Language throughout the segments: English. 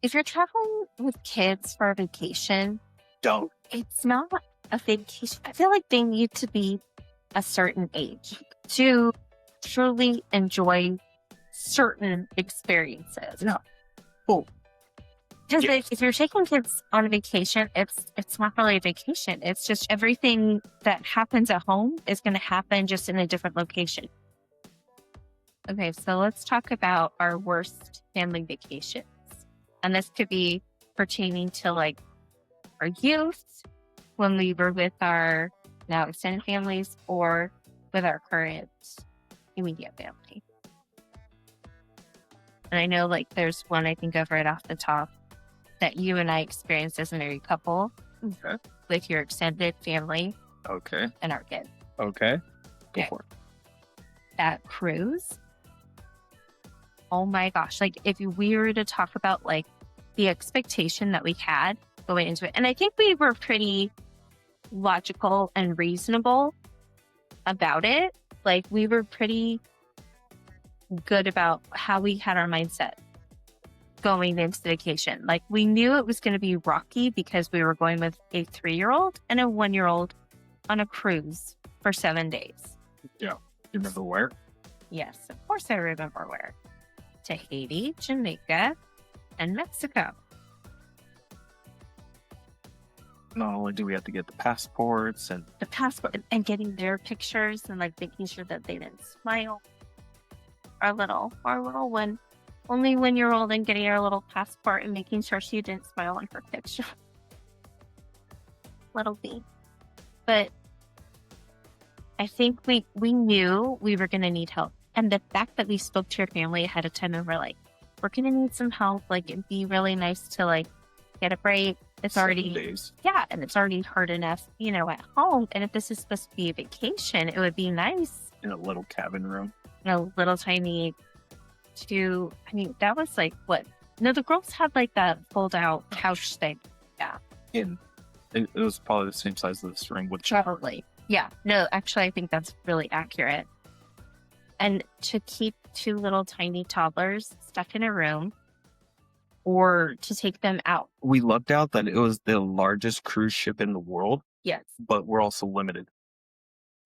if you're traveling with kids for a vacation, Don't. it's not a vacation. I feel like they need to be a certain age to truly enjoy certain experiences. Yeah. Well, Because yeah. if you're taking kids on a vacation, it's not really a vacation. It's just everything that happens at home is going to happen just in a different location. Okay, so let's talk about our worst family vacations. And this could be pertaining to like our youth, when we were with our now extended families, or with our current immediate family. And I know like there's one I think of right off the top that you and I experienced as a married couple Okay. with your extended family Okay. and our kids. Okay. Go Okay. for it. That cruise. Oh my gosh. Like if we were to talk about like the expectation that we had going into it, and I think we were pretty logical and reasonable about it. Like we were pretty good about how we had our mindset going into the vacation. Like we knew it was going to be rocky because we were going with a 3-year-old and a 1-year-old on a cruise for 7 days. Yeah. You remember where? Yes, of course I remember where. To Haiti, Jamaica, and Mexico. Not only do we have to get the passports and The passport and getting their pictures and like making sure that they didn't smile. Our little one, only 1-year-old, and getting her little passport and making sure she didn't smile on her picture. Little B. But I think we knew we were going to need help. And the fact that we spoke to your family ahead of time and we're like, we're going to need some help. Like it'd be really nice to like get a break. It's already, 7 days. yeah, and it's already hard enough, at home. And if this is supposed to be a vacation, it would be nice. In a little cabin room. A little tiny that was like what? No, the girls had like that fold out couch thing. Yeah. And it was probably the same size as this ring with Probably. Yeah. No, actually, I think that's really accurate. And to keep 2 little tiny toddlers stuck in a room or to take them out. We lucked out that it was the largest cruise ship in the world. Yes. But we're also limited.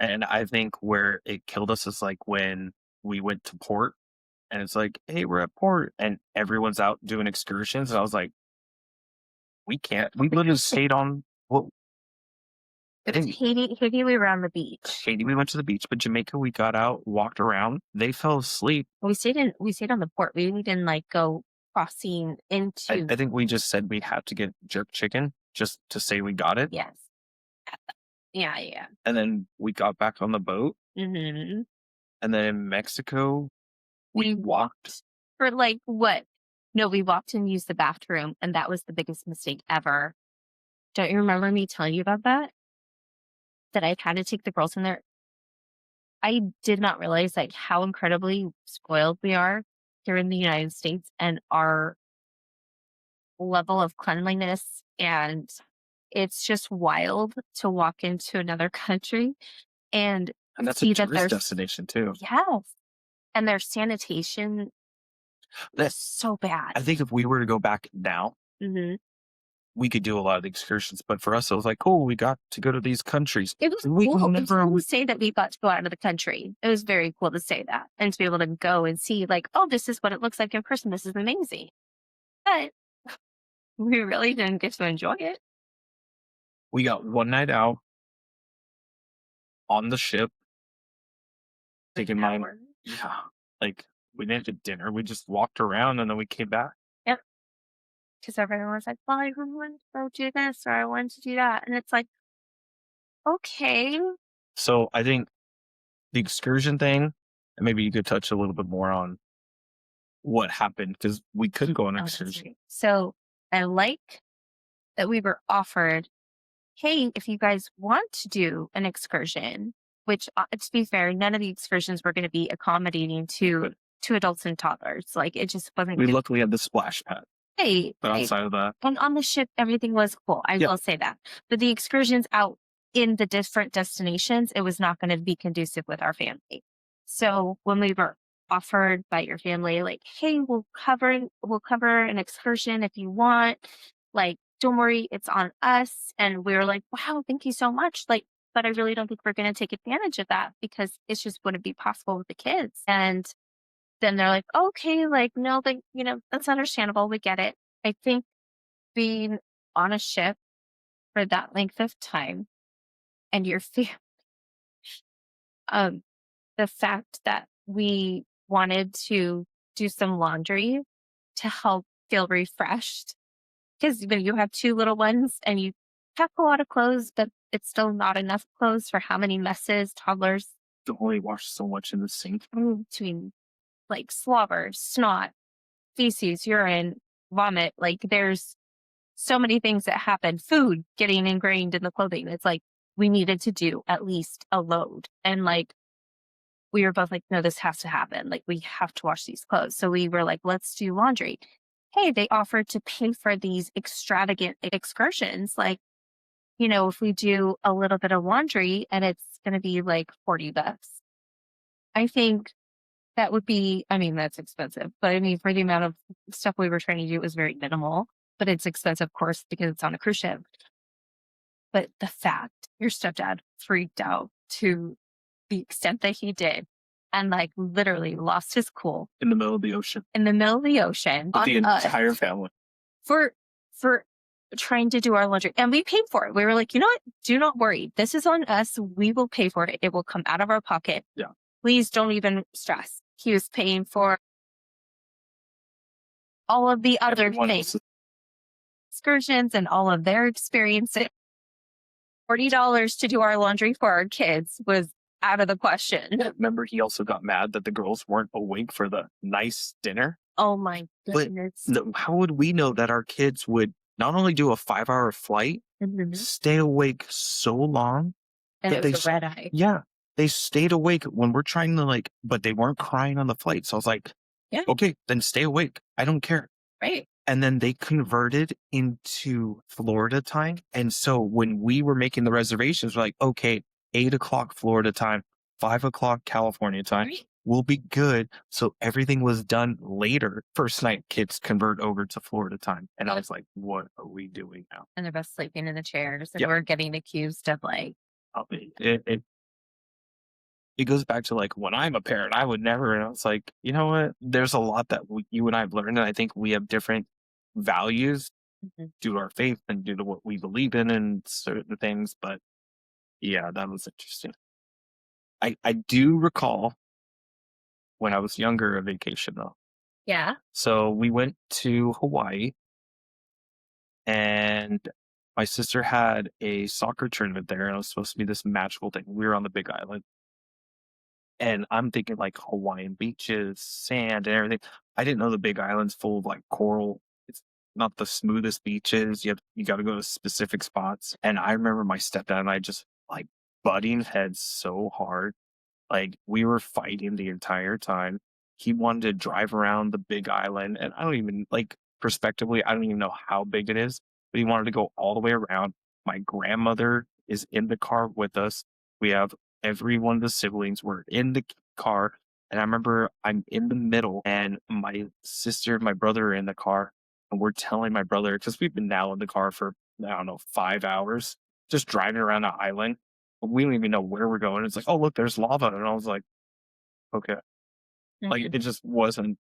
And I think where it killed us is like when we went to port and it's like, hey, we're at port and everyone's out doing excursions. And I was like, we can't. We literally stayed on Haiti, we were on the beach. Haiti, we went to the beach, but Jamaica, we got out, walked around. They fell asleep. We stayed on the port. We didn't like go crossing into. I think we just said we had to get jerk chicken just to say we got it. Yes. Yeah. And then we got back on the boat. Mm-hmm. And then in Mexico, we walked. For like what? No, we walked and used the bathroom, and that was the biggest mistake ever. Don't you remember me telling you about that? That I had to take the girls in there. I did not realize like how incredibly spoiled we are here in the United States and our level of cleanliness. And it's just wild to walk into another country and that's see a that tourist destination too. Yes. And their sanitation is so bad. I think if we were to go back now, mm-hmm. we could do a lot of the excursions. But for us, it was like, cool, we got to go to these countries. It was cool. It was cool to say that we got to go out of the country. It was very cool to say that and to be able to go and see like, oh, this is what it looks like in person. This is amazing. But we really didn't get to enjoy it. We got one night out on the ship. Taking my, like we didn't get dinner. We just walked around and then we came back. Yep. Because everyone was like, well, I want to go do this or I want to do that. And it's like, okay. So I think the excursion thing, and maybe you could touch a little bit more on what happened because we couldn't go on an excursion. So I like that we were offered, hey, if you guys want to do an excursion, which to be fair, none of the excursions were going to be accommodating to adults and toddlers. Like it just wasn't. We luckily had the splash pad. Hey, but outside of that, and on the ship, everything was cool. I will say that. But the excursions out in the different destinations, it was not going to be conducive with our family. So when we were offered by your family, like, hey, we'll cover an excursion if you want. Like, don't worry, it's on us. And we were like, wow, thank you so much. Like, but I really don't think we're gonna take advantage of that because it's just wouldn't be possible with the kids. And then they're like, okay, like, no, like, that's understandable. We get it. I think being on a ship for that length of time and um the fact that we wanted to do some laundry to help feel refreshed. Because when you have two little ones and you pack a lot of clothes, but it's still not enough clothes for how many messes toddlers To only wash so much in the sink. between like slobber, snot, feces, urine, vomit. Like there's so many things that happen, food getting ingrained in the clothing. It's like we needed to do at least a load. And like we were both like, no, this has to happen. Like, we have to wash these clothes. So we were like, let's do laundry. Hey, they offered to pay for these extravagant excursions. Like, if we do a little bit of laundry and it's going to be like $40. I think that would be, I mean, that's expensive, but I mean, for the amount of stuff we were trying to do, it was very minimal, but it's expensive, of course, because it's on a cruise ship. But the fact your stepdad freaked out to the extent that he did and like literally lost his cool In the middle of the ocean. in the middle of the ocean With the on us entire family. for trying to do our laundry. And we paid for it. We were like, you know what? Do not worry. This is on us. We will pay for it. It will come out of our pocket. Yeah. Please don't even stress. He was paying for all of the other Everyone things, else. excursions and all of their experiences. $40 to do our laundry for our kids was out of the question. Remember, he also got mad that the girls weren't awake for the nice dinner. Oh my But goodness. how would we know that our kids would not only do a 5-hour flight, Mhm. stay awake so long And that it was a red eye. yeah, they stayed awake when we're trying to but they weren't crying on the flight. So I was like, Yeah. okay, then stay awake. I don't care. Right. And then they converted into Florida time. And so when we were making the reservations, we're like, okay, 8 o'clock Florida time, 5 o'clock California time. Right. We'll be good. So everything was done later. First night, kids convert over to Florida time. And I was like, what are we doing now? And they're both sleeping in the chairs. And Yeah. we're getting accused of like, It goes back to when I'm a parent, I would never. And I was like, you know what? There's a lot that you and I have learned. And I think we have different values Mhm. due to our faith and due to what we believe in and certain things. But yeah, that was interesting. I do recall when I was younger a vacation though. yeah. So we went to Hawaii and my sister had a soccer tournament there and it was supposed to be this magical thing. We were on the big island. And I'm thinking Hawaiian beaches, sand and everything. I didn't know the big island's full of coral. It's not the smoothest beaches. You got to go to specific spots. And I remember my stepdad and I just butting heads so hard. We were fighting the entire time. He wanted to drive around the big island, and I don't even prospectively, I don't even know how big it is, but he wanted to go all the way around. My grandmother is in the car with us. We have every one of the siblings were in the car. And I remember I'm in the middle and my sister and my brother are in the car. And we're telling my brother, because we've been now in the car for, I don't know, 5 hours, just driving around the island. We don't even know where we're going. It's like, oh, look, there's lava. And I was like, okay. Mhm. It just wasn't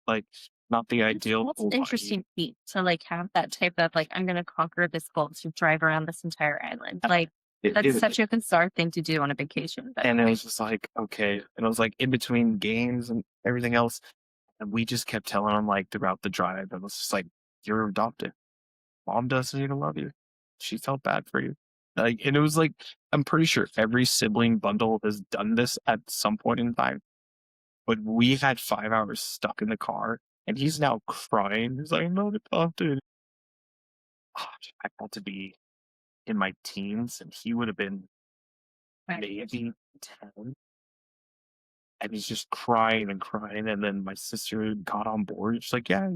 not the That's ideal. that's an interesting feat to have that type of I'm gonna conquer this goal to drive around this entire island. That's such a bizarre thing to do on a vacation. But And it was just okay. And it was in between games and everything else. And we just kept telling him throughout the drive. And it was just you're adopted. Mom doesn't even love you. She felt bad for you. And it was I'm pretty sure every sibling bundle has done this at some point in time. But we had 5 hours stuck in the car and he's now crying. He's like, I'm not adopted. I had to be in my teens and he would have been right. maybe 10. And he's just crying and crying. And then my sister got on board. She's like, yeah,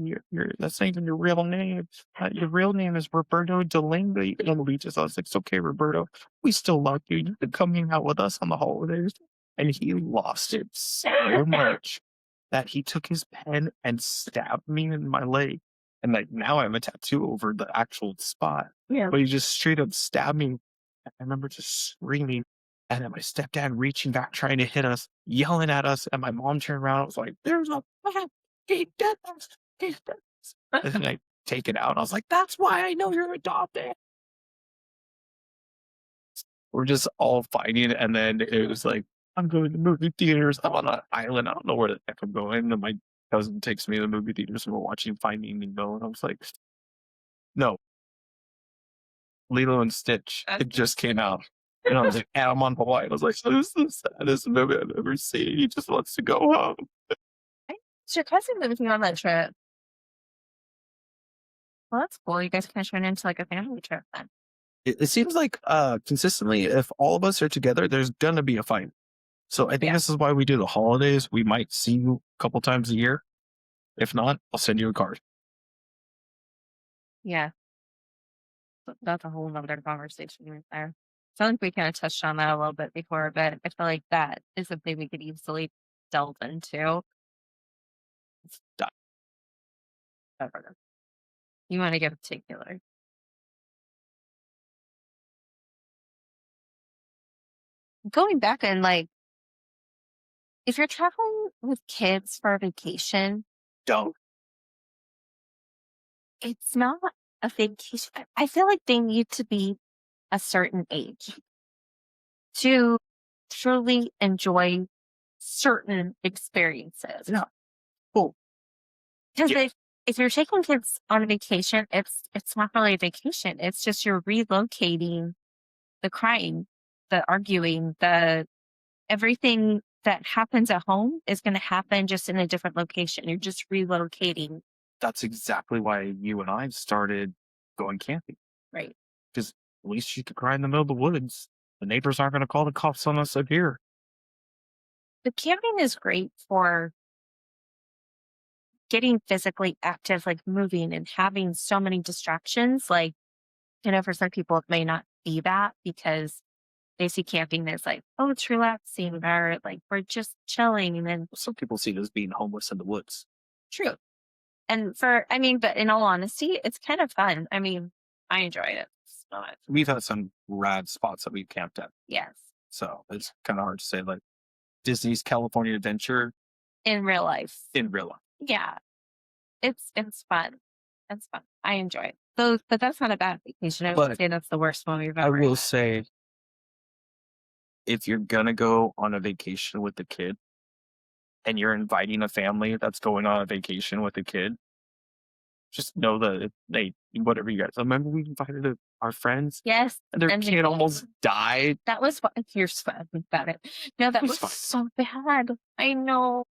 that's not even your real name. Your real name is Roberto Delaney. And we just, I was like, it's okay, Roberto. We still love you. You can come hang out with us on the holidays. And he lost it so much. that he took his pen and stabbed me in my leg. And like now I have a tattoo over the actual spot. Yeah. But he just straight up stabbed me. I remember just screaming. And then my stepdad reaching back, trying to hit us, yelling at us. And my mom turned around. I was like, there's a man. He did this. He did this. And then I take it out. I was like, that's why I know you're adopted. We're just all fighting. And then it was like, I'm going to movie theaters. I'm on an island. I don't know where the heck I'm going. And my cousin takes me to the movie theaters and we're watching Finding Nemo. And I was like, no, Lilo and Stitch. It just came out. And I was like, and I'm on Hawaii. I was like, this is the saddest movie I've ever seen. He just wants to go home. So your cousin moved you on that trip. Well, that's cool. You guys kind of turned into like a family trip then. It seems like consistently, if all of us are together, there's going to be a fight. So I think this is why we do the holidays. We might see you a couple times a year. If not, I'll send you a card. Yeah. That's a whole nother conversation right there. I feel like we kind of touched on that a little bit before, but I feel like that is something we could easily delve into. It's done. You want to get particular. Going back and like, if you're traveling with kids for a vacation, Don't. it's not a vacation. I feel like they need to be a certain age to truly enjoy certain experiences. Yeah. Cool. Because Yeah. if you're taking kids on a vacation, it's not really a vacation. It's just you're relocating the crying, the arguing, the everything that happens at home is going to happen just in a different location. You're just relocating. That's exactly why you and I started going camping. Right. Because at least you could cry in the middle of the woods. The neighbors aren't going to call the cops on us up here. But camping is great for getting physically active, like moving and having so many distractions. Like, for some people, it may not be that because they see camping as like, oh, it's relaxing, or like we're just chilling. And then Some people see it as being homeless in the woods. true. And but in all honesty, it's kind of fun. I mean, I enjoyed it. It's not, We've had some rad spots that we've camped at. yes, So it's kind of hard to say, like Disney's California Adventure in real life. in real life. Yeah, it's fun. It's fun. I enjoy it. So, but that's not a bad vacation. I would say that's the worst one we've I ever will had. say, if you're going to go on a vacation with a kid and you're inviting a family that's going on a vacation with a kid, just know that whatever you guys, remember we invited our friends Yes, and their and kid almost died. that was fun. Here's fun about it. No, that was fun. so bad. I know.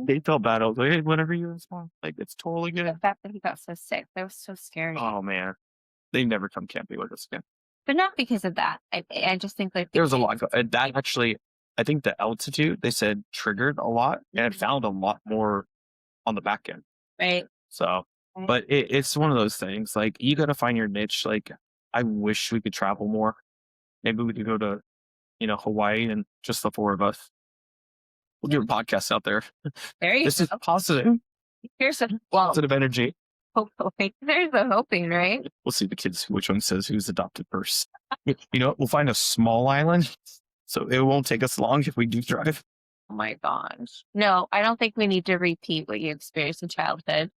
They felt bad. I was like, hey, whenever you're small, like it's totally The good. fact that he got so sick, that was so scary. Oh man, they never come camping with us again. But not because of that. I just think like There was a lot. That actually, I think the altitude they said triggered a lot, and it found a lot more on the back end. right. So, but it's one of those things. Like you got to find your niche. Like I wish we could travel more. Maybe we could go to, Hawaii and just the four of us. We'll do a podcast out there. There you This go. is positive, Here's a positive energy. hopefully. There's a hoping, right? We'll see the kids which one says who's adopted first. You know what? We'll find a small island, so it won't take us long if we do drive. Oh my gosh. No, I don't think we need to repeat what you experienced in childhood.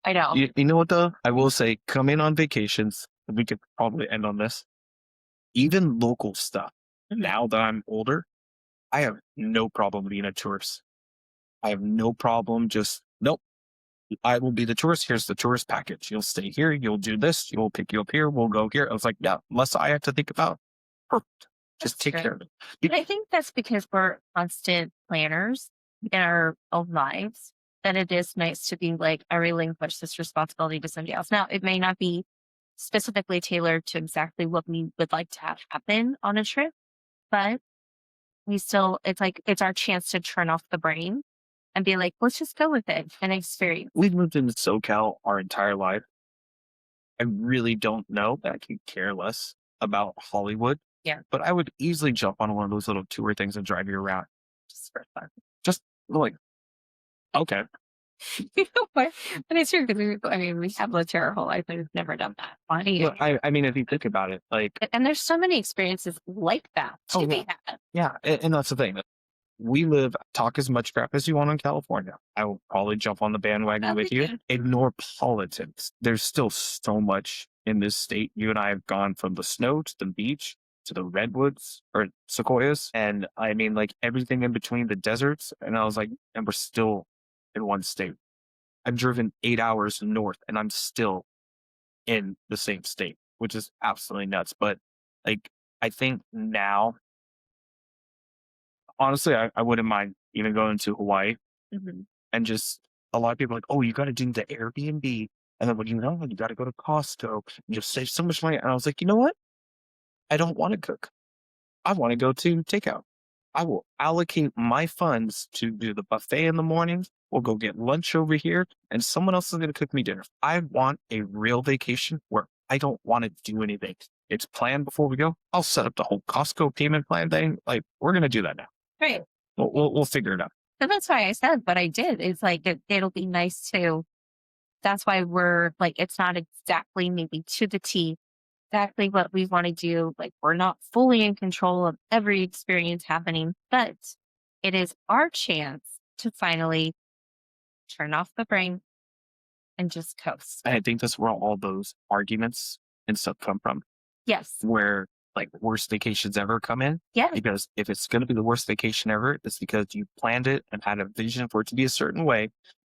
I don't. You know what though? I will say, coming on vacations, we could probably end on this. Even local stuff. Now that I'm older, I have no problem being a tourist. I have no problem nope. I will be the tourist. Here's the tourist package. You'll stay here. You'll do this. We'll pick you up here. We'll go here. I was like, yeah, unless I have to think about perfect. Just take care of it. But I think that's because we're constant planners in our own lives, that it is nice to be like, I relinquish this responsibility to somebody else. Now, it may not be specifically tailored to exactly what we would like to have happen on a trip, but it's our chance to turn off the brain and be like, let's just go with it and experience. We've lived in SoCal our entire life. I really don't know that I could care less about Hollywood. Yeah. But I would easily jump on one of those little tour things and drive you around. Just for fun. Just like Okay. You know what? But it's true because I mean, we have lived here our whole life, and we've never done that. Funny. Well, I mean, if you think about it, like, And there's so many experiences like that oh to yeah, be had. yeah, and that's the thing. We live, talk as much crap as you want in California. I will probably jump on the bandwagon That'd with be you. good. Ignore politics. There's still so much in this state. You and I have gone from the snow to the beach to the redwoods or sequoias. And I mean, like everything in between the deserts. And I was like, and we're still in one state. I've driven 8 hours north and I'm still in the same state, which is absolutely nuts. But like, I think now, honestly, I wouldn't mind even going to Hawaii Mhm. and just a lot of people are like, oh, you got to do the Airbnb. And then when you know, you got to go to Costco. You'll save so much money. And I was like, you know what? I don't want to cook. I want to go to takeout. I will allocate my funds to do the buffet in the morning. We'll go get lunch over here, and someone else is going to cook me dinner. I want a real vacation where I don't want to do anything. It's planned before we go. I'll set up the whole Costco payment plan thing. Like we're going to do that now. Right. We'll figure it out. So that's why I said what I did. It's like it'll be nice to. That's why we're like, it's not exactly maybe to the T exactly what we want to do. Like, we're not fully in control of every experience happening, but it is our chance to finally turn off the brain and just coast. And I think that's where all those arguments and stuff come from, Yes. where like worst vacations ever come in. Yes. Because if it's going to be the worst vacation ever, it's because you planned it and had a vision for it to be a certain way.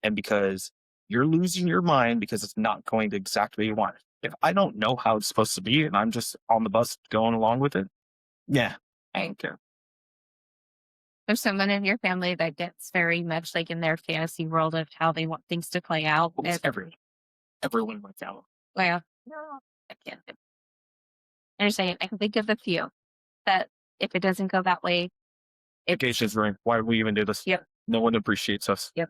And because you're losing your mind because it's not going the exact way you want it. If I don't know how it's supposed to be and I'm just on the bus going along with it, yeah, I don't care. There's someone in your family that gets very much like in their fantasy world of how they want things to play out. It's everyone went out. Well, no, I can't. I'm just saying, I can think of a few that if it doesn't go that way, it's Vacations ring. Why do we even do this? yep. No one appreciates us. Yep.